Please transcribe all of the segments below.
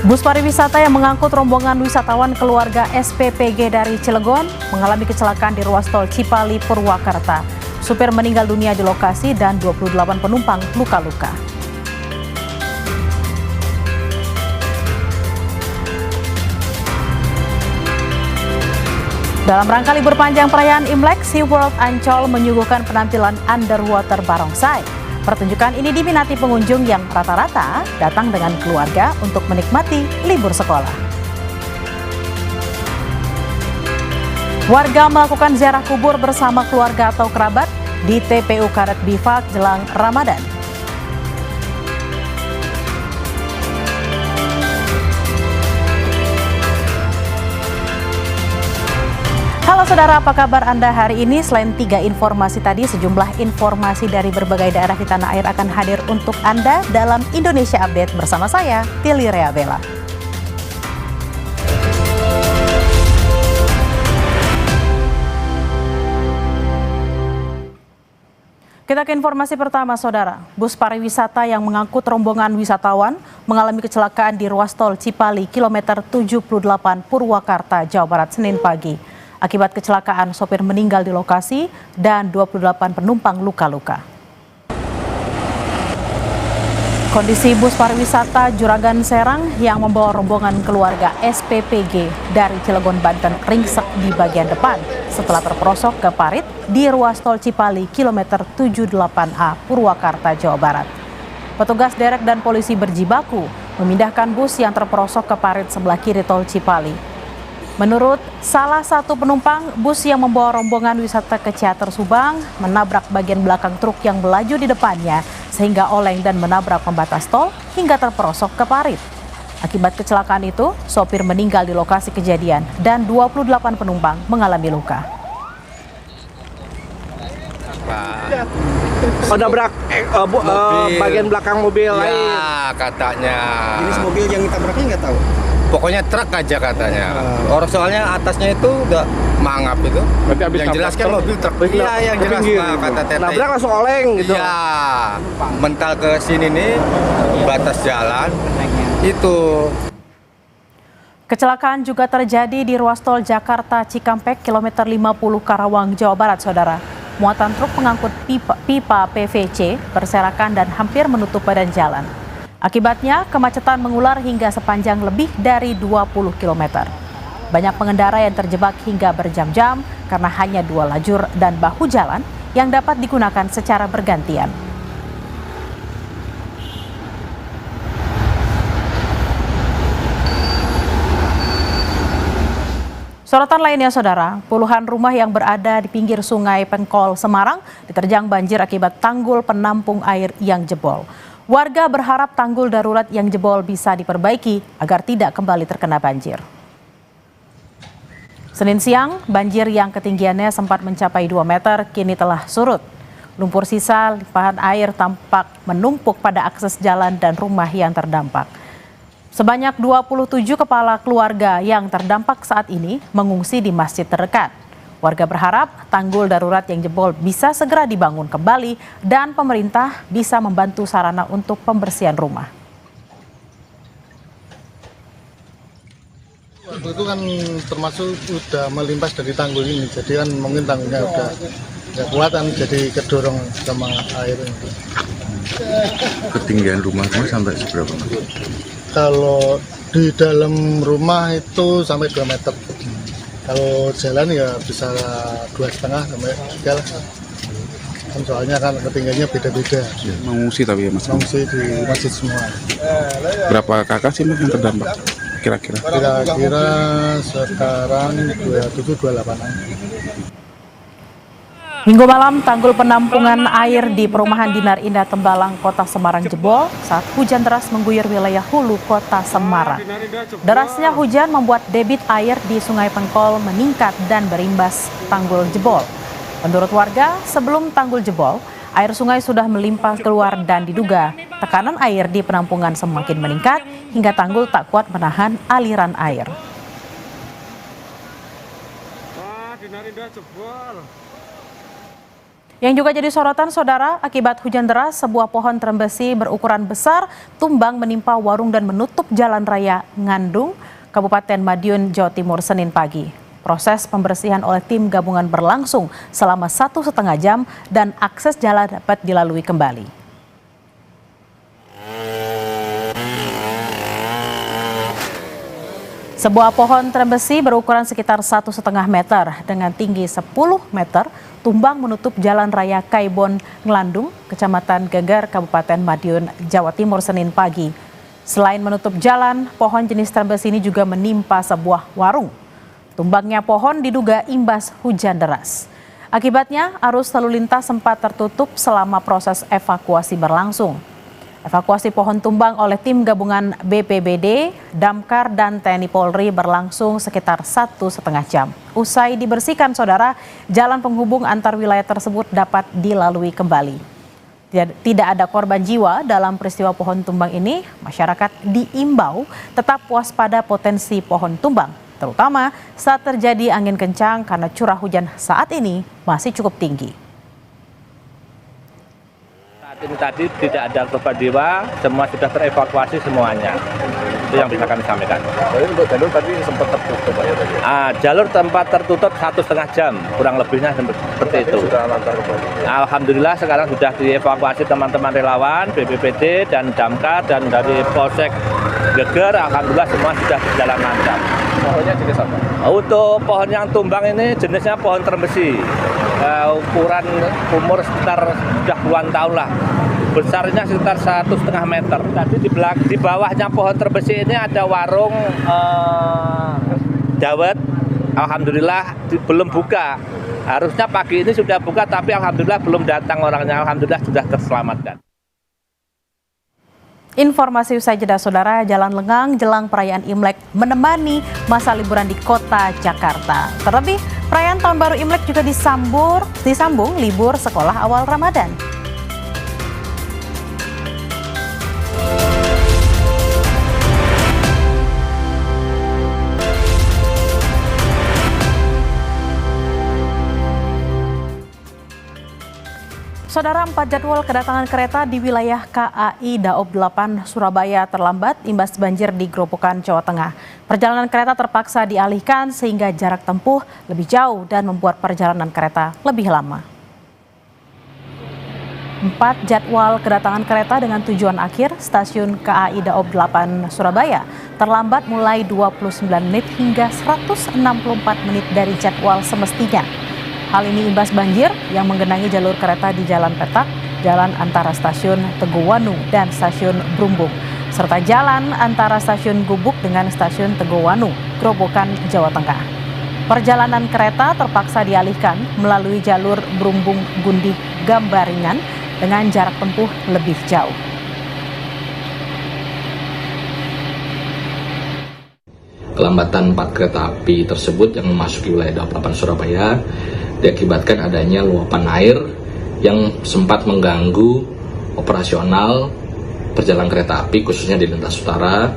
Bus pariwisata yang mengangkut rombongan wisatawan keluarga SPPG dari Cilegon mengalami kecelakaan di ruas tol Cipali, Purwakarta. Supir meninggal dunia di lokasi dan 28 penumpang luka-luka. Dalam rangka libur panjang perayaan Imlek, SeaWorld Ancol menyuguhkan penampilan underwater barongsai. Pertunjukan ini diminati pengunjung yang rata-rata datang dengan keluarga untuk menikmati libur sekolah. Warga melakukan ziarah kubur bersama keluarga atau kerabat di TPU Karet Bifak jelang Ramadan. Halo saudara, apa kabar Anda hari ini? Selain 3 informasi tadi, sejumlah informasi dari berbagai daerah di tanah air akan hadir untuk Anda dalam Indonesia Update bersama saya, Tili Rea Bella. Kita ke informasi pertama, saudara. Bus pariwisata yang mengangkut rombongan wisatawan mengalami kecelakaan di ruas tol Cipali, kilometer 78 Purwakarta, Jawa Barat, Senin pagi. Akibat kecelakaan, sopir meninggal di lokasi dan 28 penumpang luka-luka. Kondisi bus pariwisata Juragan Serang yang membawa rombongan keluarga SPPG dari Cilegon, Banten ringsek di bagian depan setelah terperosok ke parit di ruas tol Cipali, kilometer 78A, Purwakarta, Jawa Barat. Petugas derek dan polisi berjibaku memindahkan bus yang terperosok ke parit sebelah kiri tol Cipali. Menurut salah satu penumpang, bus yang membawa rombongan wisata ke Ciater Subang menabrak bagian belakang truk yang melaju di depannya sehingga oleng dan menabrak pembatas tol hingga terperosok ke parit. Akibat kecelakaan itu, sopir meninggal di lokasi kejadian dan 28 penumpang mengalami luka. Nabrak bagian belakang mobil lain. Ya, katanya. Jenis mobil yang ditabraknya nggak tahu. Pokoknya truk aja katanya. Orang soalnya atasnya itu udah mangap itu. Berarti habis yang jelas kan mobil truk. Iya, yang jelas kata Tete. Nabrak langsung oleng gitu. Iya. Mental ke sini nih batas jalan itu. Kecelakaan juga terjadi di ruas tol Jakarta Cikampek, kilometer 50 Karawang, Jawa Barat, saudara. Muatan truk pengangkut pipa PVC berserakan dan hampir menutup badan jalan. Akibatnya, kemacetan mengular hingga sepanjang lebih dari 20 km. Banyak pengendara yang terjebak hingga berjam-jam karena hanya 2 lajur dan bahu jalan yang dapat digunakan secara bergantian. Sorotan lainnya, saudara, puluhan rumah yang berada di pinggir Sungai Pengkol, Semarang diterjang banjir akibat tanggul penampung air yang jebol. Warga berharap tanggul darurat yang jebol bisa diperbaiki agar tidak kembali terkena banjir. Senin siang, banjir yang ketinggiannya sempat mencapai 2 meter kini telah surut. Lumpur sisa limpahan air tampak menumpuk pada akses jalan dan rumah yang terdampak. Sebanyak 27 kepala keluarga yang terdampak saat ini mengungsi di masjid terdekat. Warga berharap tanggul darurat yang jebol bisa segera dibangun kembali dan pemerintah bisa membantu sarana untuk pembersihan rumah. Waktu itu kan termasuk udah melimpas dari tanggul ini, jadi kan mungkin tanggulnya udah nggak kuatan, jadi kedorong sama air. Ketinggian rumah sampai seberapa? Kalau di dalam rumah itu sampai 2 meter. Kalau jalan ya bisa 2,5 sampai 3 lah. Kan soalnya kan ketinggiannya beda-beda. Ya, mengungsi tapi ya mas? Mengungsi di masjid semua. Berapa kakak sih mas yang terdampak kira-kira? Kira-kira sekarang 27-28an. Minggu malam, tanggul penampungan air di perumahan Dinar Indah Tembalang, Kota Semarang jebol saat hujan deras mengguyur wilayah hulu Kota Semarang. Derasnya hujan membuat debit air di Sungai Pengkol meningkat dan berimbas tanggul jebol. Menurut warga, sebelum tanggul jebol, air sungai sudah melimpah keluar dan diduga tekanan air di penampungan semakin meningkat hingga tanggul tak kuat menahan aliran air. Wah, Dinar Indah jebol. Yang juga jadi sorotan saudara, akibat hujan deras, sebuah pohon trembesi berukuran besar tumbang menimpa warung dan menutup jalan raya Ngandung, Kabupaten Madiun, Jawa Timur, Senin pagi. Proses pembersihan oleh tim gabungan berlangsung selama 1,5 jam dan akses jalan dapat dilalui kembali. Sebuah pohon trembesi berukuran sekitar 1,5 meter dengan tinggi 10 meter tumbang menutup jalan raya Kaibon Nglandung, Kecamatan Geger, Kabupaten Madiun, Jawa Timur, Senin pagi. Selain menutup jalan, pohon jenis trembesi ini juga menimpa sebuah warung. Tumbangnya pohon diduga imbas hujan deras. Akibatnya, arus lalu lintas sempat tertutup selama proses evakuasi berlangsung. Evakuasi pohon tumbang oleh tim gabungan BPBD, Damkar, dan TNI Polri berlangsung sekitar 1,5 jam. Usai dibersihkan saudara, jalan penghubung antar wilayah tersebut dapat dilalui kembali. Tidak ada korban jiwa dalam peristiwa pohon tumbang ini. Masyarakat diimbau tetap waspada potensi pohon tumbang, terutama saat terjadi angin kencang karena curah hujan saat ini masih cukup tinggi. Ini tadi tidak ada korban jiwa, semua sudah terevakuasi semuanya. Itu yang bisa kami sampaikan. Untuk jalur tadi sempat tertutup Pak ya tadi? Jalur tempat tertutup 1,5 jam, kurang lebihnya seperti itu. Sudah lancar kembali. Alhamdulillah sekarang sudah dievakuasi teman-teman relawan, BPBD dan Damkar dan dari Polsek Geger, alhamdulillah semua sudah berjalan lancar. Pohonnya jenis apa? Untuk pohon yang tumbang ini jenisnya pohon trembesi. Ukuran umur sekitar sudah puluhan tahun lah. Besarnya sekitar 1,5 meter. Tadi di bawahnya pohon trembesi ini ada warung dawet. Alhamdulillah belum buka. Harusnya pagi ini sudah buka, tapi alhamdulillah belum datang orangnya. Alhamdulillah sudah terselamatkan. Informasi usai jeda saudara, jalan lengang jelang perayaan Imlek menemani masa liburan di kota Jakarta. Terlebih, perayaan Tahun Baru Imlek juga disambung libur sekolah awal Ramadan. Saudara, 4 jadwal kedatangan kereta di wilayah KAI Daob 8 Surabaya terlambat imbas banjir di Grobogan, Jawa Tengah. Perjalanan kereta terpaksa dialihkan sehingga jarak tempuh lebih jauh dan membuat perjalanan kereta lebih lama. 4 jadwal kedatangan kereta dengan tujuan akhir stasiun KAI Daob 8 Surabaya terlambat mulai 29 menit hingga 164 menit dari jadwal semestinya. Hal ini imbas banjir yang menggenangi jalur kereta di Jalan Petak, jalan antara stasiun Teguwanu dan stasiun Brumbung, serta jalan antara stasiun Gubuk dengan stasiun Teguwanu, Grobogan, Jawa Tengah. Perjalanan kereta terpaksa dialihkan melalui jalur Brumbung Gundih Gambaringan dengan jarak tempuh lebih jauh. Kelambatan 4 kereta api tersebut yang memasuki wilayah Daob 8 Surabaya diakibatkan adanya luapan air yang sempat mengganggu operasional perjalanan kereta api khususnya di lintas utara.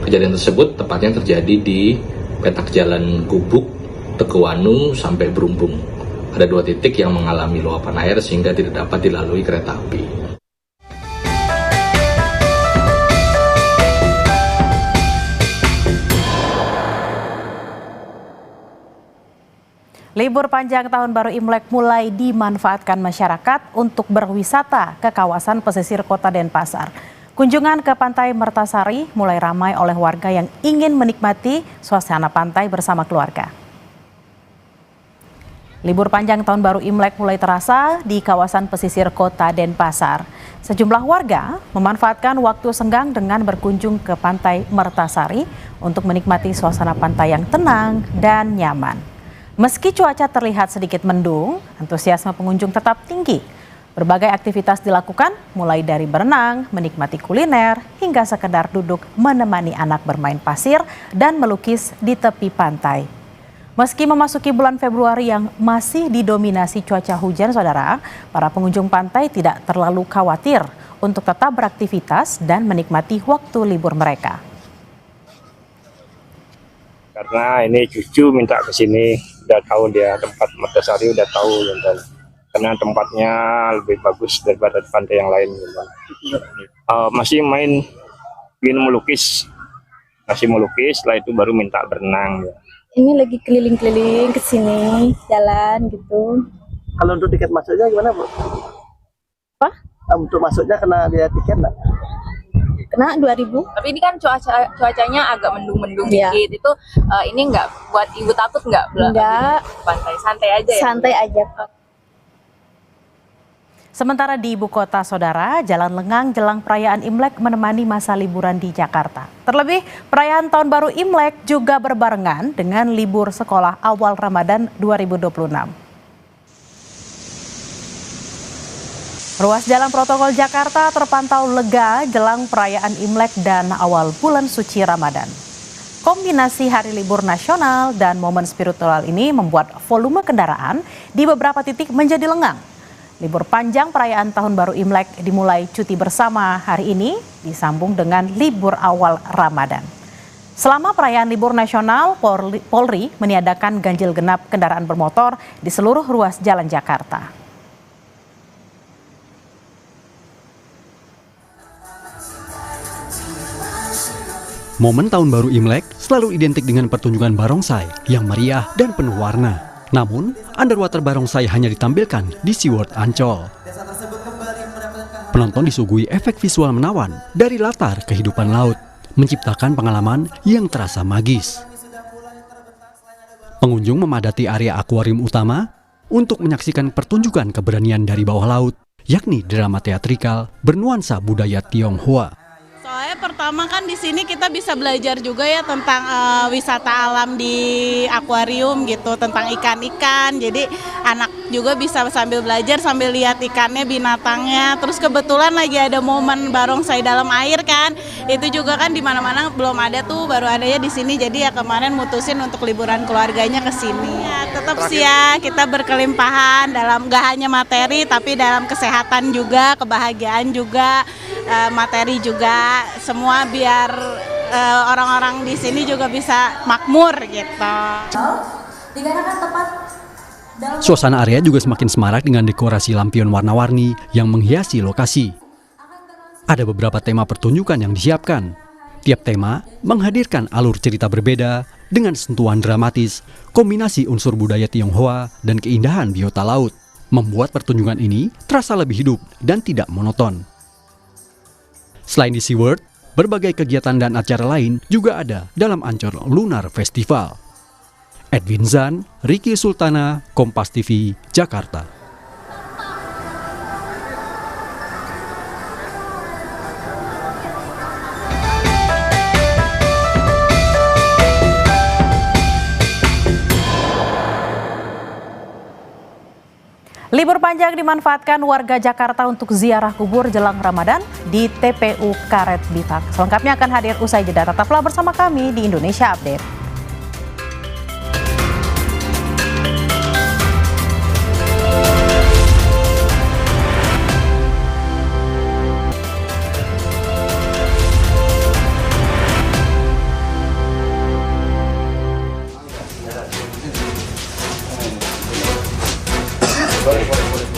Kejadian tersebut tepatnya terjadi di petak jalan Gubuk, Teguwanu sampai Brumbung. Ada 2 titik yang mengalami luapan air sehingga tidak dapat dilalui kereta api. Libur panjang Tahun Baru Imlek mulai dimanfaatkan masyarakat untuk berwisata ke kawasan pesisir kota Denpasar. Kunjungan ke Pantai Mertasari mulai ramai oleh warga yang ingin menikmati suasana pantai bersama keluarga. Libur panjang Tahun Baru Imlek mulai terasa di kawasan pesisir kota Denpasar. Sejumlah warga memanfaatkan waktu senggang dengan berkunjung ke Pantai Mertasari untuk menikmati suasana pantai yang tenang dan nyaman. Meski cuaca terlihat sedikit mendung, antusiasme pengunjung tetap tinggi. Berbagai aktivitas dilakukan, mulai dari berenang, menikmati kuliner, hingga sekedar duduk menemani anak bermain pasir dan melukis di tepi pantai. Meski memasuki bulan Februari yang masih didominasi cuaca hujan, saudara, para pengunjung pantai tidak terlalu khawatir untuk tetap beraktivitas dan menikmati waktu libur mereka. Karena ini cucu minta ke sini, udah tahu dia tempat Mertasari, udah tahu. karena tempatnya lebih bagus daripada pantai yang lain. Masih ingin melukis, setelah itu baru minta berenang. Ini lagi keliling-keliling ke sini, jalan gitu. Kalau untuk tiket masuknya gimana, Bu? Apa? Untuk masuknya kena biaya tiket nggak? Kena 2.000. Tapi ini kan cuacanya agak mendung-mendung Iya. dikit. Itu ini nggak buat ibu takut nggak? Enggak. Pantai santai aja ya? Santai aja, Pak. Sementara di ibu kota, saudara, jalan lengang jelang perayaan Imlek menemani masa liburan di Jakarta. Terlebih, perayaan Tahun Baru Imlek juga berbarengan dengan libur sekolah awal Ramadan 2026. Ruas jalan protokol Jakarta terpantau lega jelang perayaan Imlek dan awal bulan suci Ramadan. Kombinasi hari libur nasional dan momen spiritual ini membuat volume kendaraan di beberapa titik menjadi lengang. Libur panjang perayaan Tahun Baru Imlek dimulai cuti bersama hari ini disambung dengan libur awal Ramadan. Selama perayaan libur nasional, Polri meniadakan ganjil genap kendaraan bermotor di seluruh ruas jalan Jakarta. Momen Tahun Baru Imlek selalu identik dengan pertunjukan barongsai yang meriah dan penuh warna. Namun, underwater barongsai hanya ditampilkan di SeaWorld Ancol. Penonton disuguhi efek visual menawan dari latar kehidupan laut, menciptakan pengalaman yang terasa magis. Pengunjung memadati area akuarium utama untuk menyaksikan pertunjukan keberanian dari bawah laut, yakni drama teatrikal bernuansa budaya Tionghoa. Soalnya pertama kan di sini kita bisa belajar juga ya tentang wisata alam di akuarium gitu, tentang ikan-ikan. Jadi anak juga bisa sambil belajar sambil lihat ikannya, binatangnya. Terus kebetulan lagi ada momen barongsai dalam air kan. Itu juga kan di mana-mana belum ada tuh, baru adanya di sini. Jadi ya kemarin mutusin untuk liburan keluarganya ke sini. Ya, tetap sih ya kita berkelimpahan dalam gak hanya materi tapi dalam kesehatan juga, kebahagiaan juga. Materi juga, semua biar orang-orang di sini juga bisa makmur gitu. Suasana area juga semakin semarak dengan dekorasi lampion warna-warni yang menghiasi lokasi. Ada beberapa tema pertunjukan yang disiapkan. Tiap tema menghadirkan alur cerita berbeda dengan sentuhan dramatis, kombinasi unsur budaya Tionghoa dan keindahan biota laut, membuat pertunjukan ini terasa lebih hidup dan tidak monoton. Selain di SeaWorld, berbagai kegiatan dan acara lain juga ada dalam Ancol Lunar Festival. Edwin Zan, Ricky Sultana, Kompas TV, Jakarta. Libur panjang dimanfaatkan warga Jakarta untuk ziarah kubur jelang Ramadan di TPU Karet Bitak. Selengkapnya akan hadir usai jeda. Tetaplah bersama kami di Indonesia Update.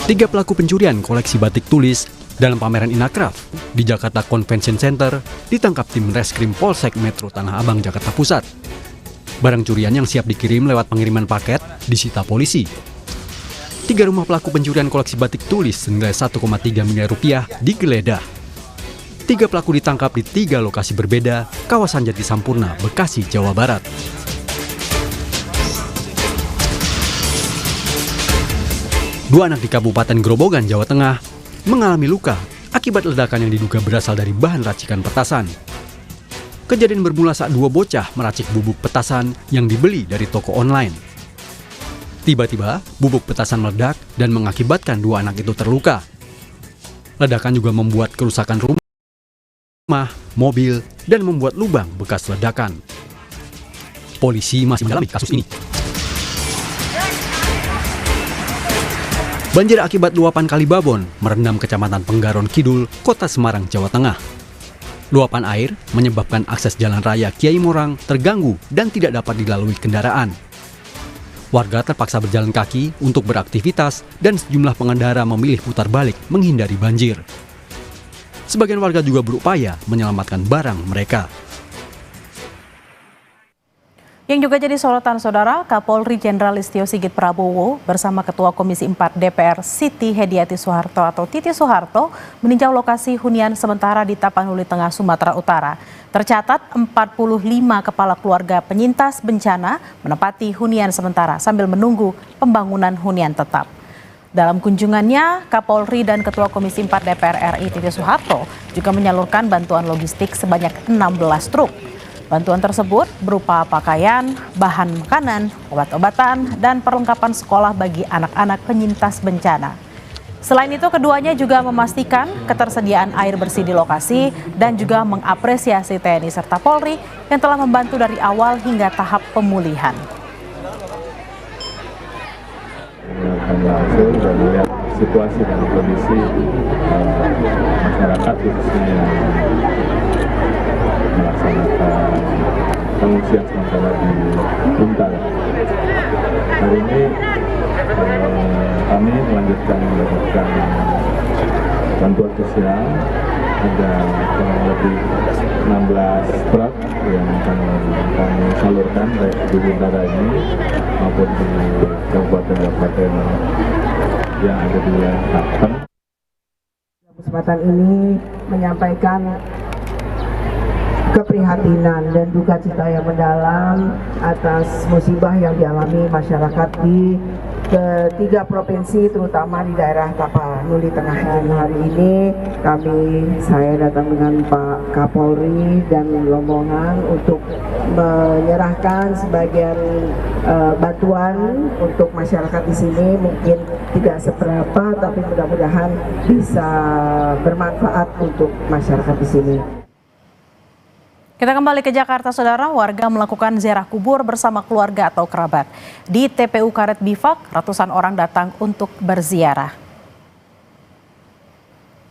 Tiga pelaku pencurian koleksi batik tulis dalam pameran Inakraf di Jakarta Convention Center ditangkap tim Reskrim Polsek Metro Tanah Abang, Jakarta Pusat. Barang curian yang siap dikirim lewat pengiriman paket disita polisi. 3 rumah pelaku pencurian koleksi batik tulis senilai 1,3 miliar rupiah digeledah. 3 pelaku ditangkap di 3 lokasi berbeda, kawasan Jatisampurna, Bekasi, Jawa Barat. Dua anak di Kabupaten Grobogan, Jawa Tengah, mengalami luka akibat ledakan yang diduga berasal dari bahan racikan petasan. Kejadian bermula saat 2 bocah meracik bubuk petasan yang dibeli dari toko online. Tiba-tiba, bubuk petasan meledak dan mengakibatkan 2 anak itu terluka. Ledakan juga membuat kerusakan rumah, mobil, dan membuat lubang bekas ledakan. Polisi masih mendalami kasus ini. Banjir akibat luapan Kali Babon merendam Kecamatan Penggaron Kidul, Kota Semarang, Jawa Tengah. Luapan air menyebabkan akses jalan raya Kiai Morang terganggu dan tidak dapat dilalui kendaraan. Warga terpaksa berjalan kaki untuk beraktivitas dan sejumlah pengendara memilih putar balik menghindari banjir. Sebagian warga juga berupaya menyelamatkan barang mereka. Yang juga jadi sorotan saudara, Kapolri Jenderal Listio Sigit Prabowo bersama Ketua Komisi 4 DPR Siti Hediati Soeharto atau Titi Soeharto meninjau lokasi hunian sementara di Tapanuli Tengah, Sumatera Utara. Tercatat 45 kepala keluarga penyintas bencana menempati hunian sementara sambil menunggu pembangunan hunian tetap. Dalam kunjungannya, Kapolri dan Ketua Komisi 4 DPR RI Titi Soeharto juga menyalurkan bantuan logistik sebanyak 16 truk. Bantuan tersebut berupa pakaian, bahan makanan, obat-obatan, dan perlengkapan sekolah bagi anak-anak penyintas bencana. Selain itu, keduanya juga memastikan ketersediaan air bersih di lokasi dan juga mengapresiasi TNI serta Polri yang telah membantu dari awal hingga tahap pemulihan. Langsung dan melihat situasi dan kondisi masyarakat khususnya melaksanakan pengungsian sementara di Buntar. Hari ini kami melanjutkan melakukan bantuan sosial, ada kurang lebih 16 truk yang akan kami salurkan baik di Buntar ini maupun di kabupaten-kabupaten yang ada di wilayah Klaten. Kesempatan ini menyampaikan keprihatinan dan duka cita yang mendalam atas musibah yang dialami masyarakat di ketiga provinsi, terutama di daerah Tapanuli Tengah. Hari ini saya datang dengan Pak Kapolri dan rombongan untuk menyerahkan sebagian bantuan untuk masyarakat di sini. Mungkin tidak seberapa, tapi mudah-mudahan bisa bermanfaat untuk masyarakat di sini. Kita kembali ke Jakarta, saudara. Warga melakukan ziarah kubur bersama keluarga atau kerabat. Di TPU Karet Bifak, ratusan orang datang untuk berziarah.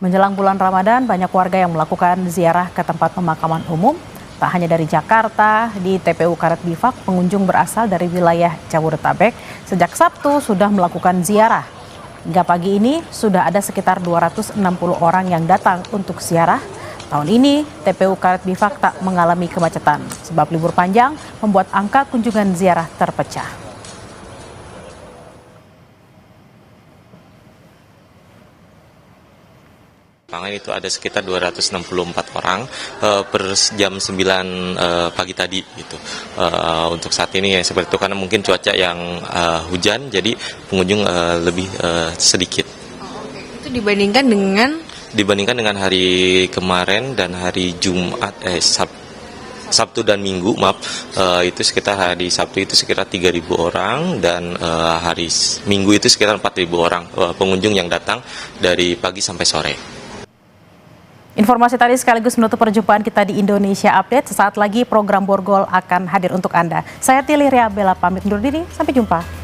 Menjelang bulan Ramadan, banyak warga yang melakukan ziarah ke tempat pemakaman umum. Tak hanya dari Jakarta, di TPU Karet Bifak, pengunjung berasal dari wilayah Jabodetabek sejak Sabtu sudah melakukan ziarah. Hingga pagi ini, sudah ada sekitar 260 orang yang datang untuk ziarah. Tahun ini, TPU Karet Bifak tak mengalami kemacetan, sebab libur panjang membuat angka kunjungan ziarah terpecah. Lapangan itu ada sekitar 264 orang per jam 9 pagi tadi gitu. Untuk saat ini ya seperti itu, karena mungkin cuaca yang hujan, jadi pengunjung lebih sedikit. Itu dibandingkan dengan hari kemarin dan hari Jumat, Sabtu dan Minggu, itu sekitar hari Sabtu itu sekitar 3.000 orang dan hari Minggu itu sekitar 4.000 orang pengunjung yang datang dari pagi sampai sore. Informasi tadi sekaligus menutup perjumpaan kita di Indonesia Update. Sesaat lagi program Borgol akan hadir untuk Anda. Saya Tili Ria Bella pamit undur diri, sampai jumpa.